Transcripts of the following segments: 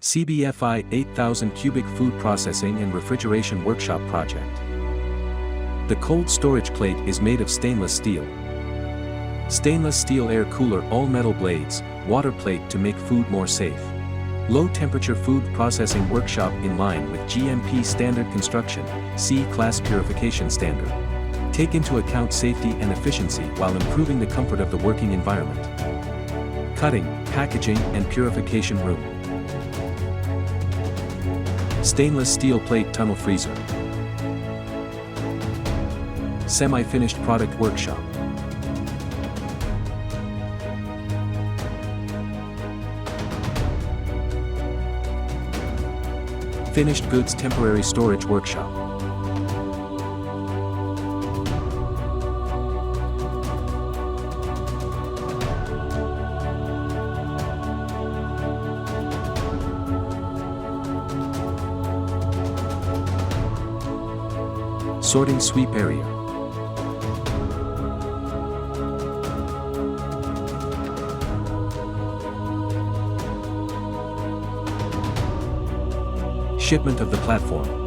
CBFI 8,000 cubic food processing and refrigeration workshop project. The cold storage plate is made of stainless steel. Stainless steel air cooler all-metal blades, water plate to make food more safe. Low-temperature food processing workshop in line with GMP standard construction, C-class purification standard. Take into account safety and efficiency while improving the comfort of the working environment. Cutting, packaging and purification room. Stainless steel plate tunnel freezer. Semi-finished product workshop. Finished goods temporary storage workshop. Sorting sweep area. Shipment of the platform.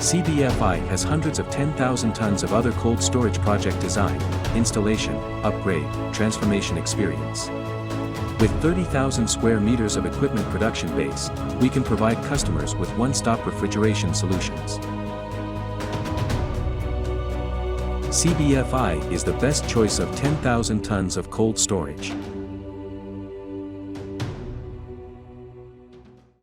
CBFI has hundreds of 10,000 tons of other cold storage project design, installation, upgrade, transformation experience. With 30,000 square meters of equipment production base, we can provide customers with one-stop refrigeration solutions. CBFI is the best choice of 10,000 tons of cold storage.